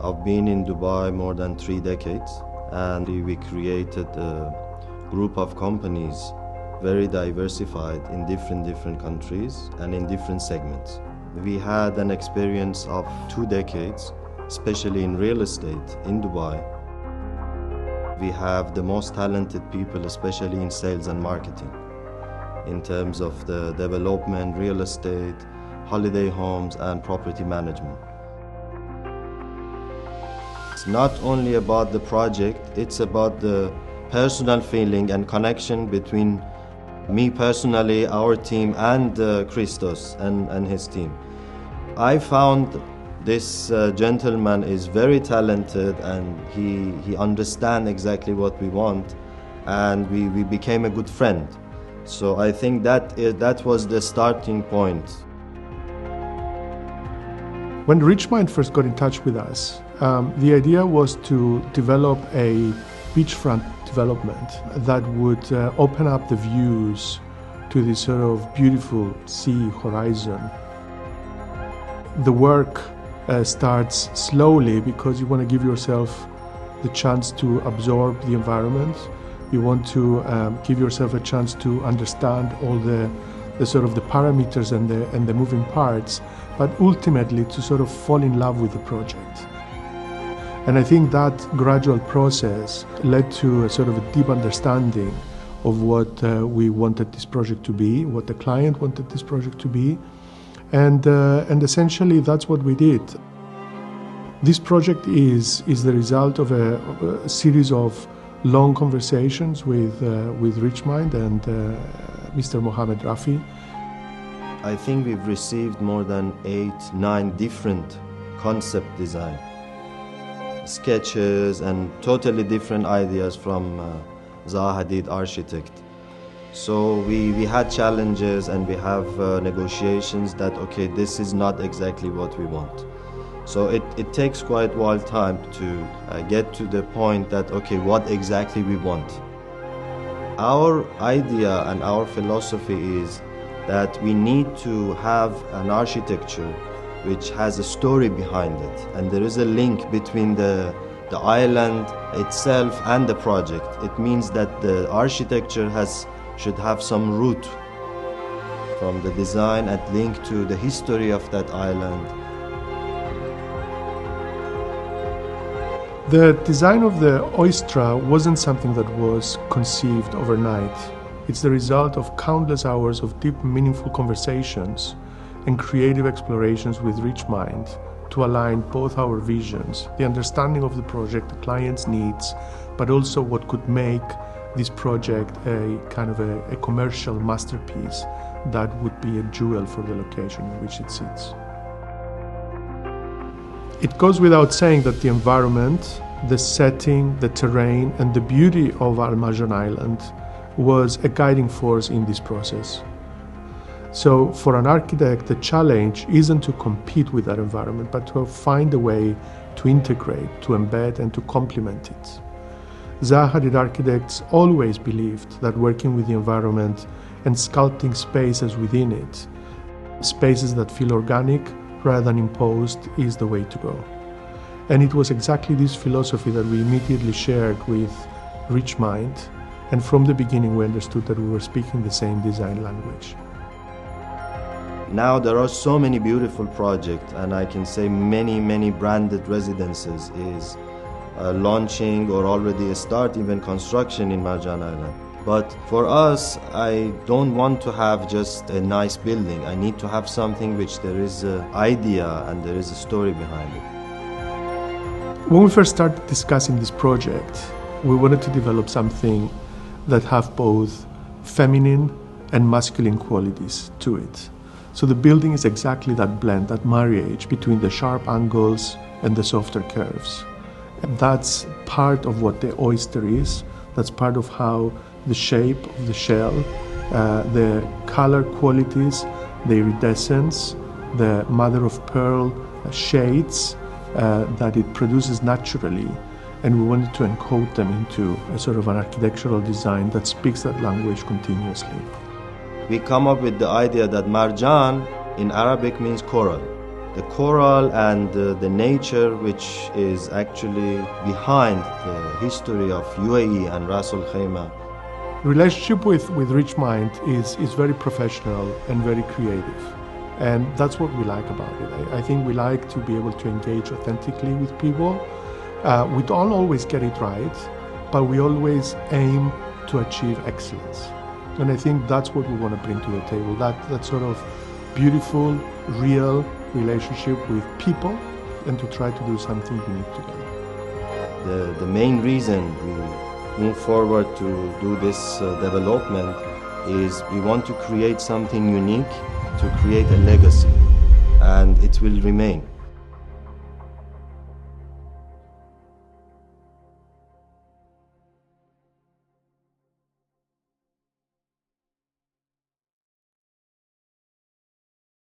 I've been in Dubai more than 3 decades, and we created a group of companies, very diversified in different countries and in different segments. We had an experience of 2 decades, especially in real estate in Dubai. We have the most talented people, especially in sales and marketing, in terms of the development, real estate, holiday homes, and property management. It's not only about the project, it's about the personal feeling and connection between me personally, our team, and Christos and his team. I found this gentleman is very talented, and he understands exactly what we want, and we became a good friend. So I think that was the starting point. When Richmind first got in touch with us, the idea was to develop a beachfront development that would open up the views to this sort of beautiful sea horizon. The work starts slowly because you want to give yourself the chance to absorb the environment. You want to give yourself a chance to understand all the sort of the parameters and the moving parts, but ultimately to sort of fall in love with the project. And I think that gradual process led to a sort of a deep understanding of what we wanted this project to be, what the client wanted this project to be, and essentially that's what we did. This project is the result of a series of long conversations with Richmind and Mr. Mohammed Rafi. I think we've received more than 8-9 different concept design sketches and totally different ideas from Zaha Hadid architect. So we had challenges, and we have negotiations that, okay, this is not exactly what we want. So it takes quite a while time to get to the point that, okay, what exactly we want. Our idea and our philosophy is that we need to have an architecture which has a story behind it, and there is a link between the island itself and the project. It means that the architecture should have some root from the design and link to the history of that island. The design of the Oyster wasn't something that was conceived overnight. It's the result of countless hours of deep, meaningful conversations and creative explorations with Richmind to align both our visions, the understanding of the project, the client's needs, but also what could make this project a kind of a commercial masterpiece that would be a jewel for the location in which it sits. It goes without saying that the environment, the setting, the terrain, and the beauty of Marjan Island was a guiding force in this process. So for an architect, the challenge isn't to compete with that environment, but to find a way to integrate, to embed, and to complement it. Zaha Hadid architects always believed that working with the environment and sculpting spaces within it, spaces that feel organic rather than imposed, is the way to go. And it was exactly this philosophy that we immediately shared with Richmind, and from the beginning we understood that we were speaking the same design language. Now there are so many beautiful projects, and I can say many branded residences is launching or already start even construction in Marjan Island. But for us, I don't want to have just a nice building. I need to have something which there is an idea and there is a story behind it. When we first started discussing this project, we wanted to develop something that have both feminine and masculine qualities to it. So the building is exactly that blend, that marriage between the sharp angles and the softer curves. And that's part of what the Oyster is. That's part of how the shape of the shell, the color qualities, the iridescence, the mother of pearl shades that it produces naturally. And we wanted to encode them into a sort of an architectural design that speaks that language continuously. We come up with the idea that Marjan in Arabic means coral. the coral and the nature which is actually behind the history of UAE and Ras Al Khaimah. Relationship with Richmind is very professional and very creative, and that's what we like about it. I think we like to be able to engage authentically with people. We don't always get it right, but we always aim to achieve excellence. And I think that's what we want to bring to the table, that sort of beautiful, real relationship with people, and to try to do something unique together. The main reason we move forward to do this development is we want to create something unique, to create a legacy, and it will remain.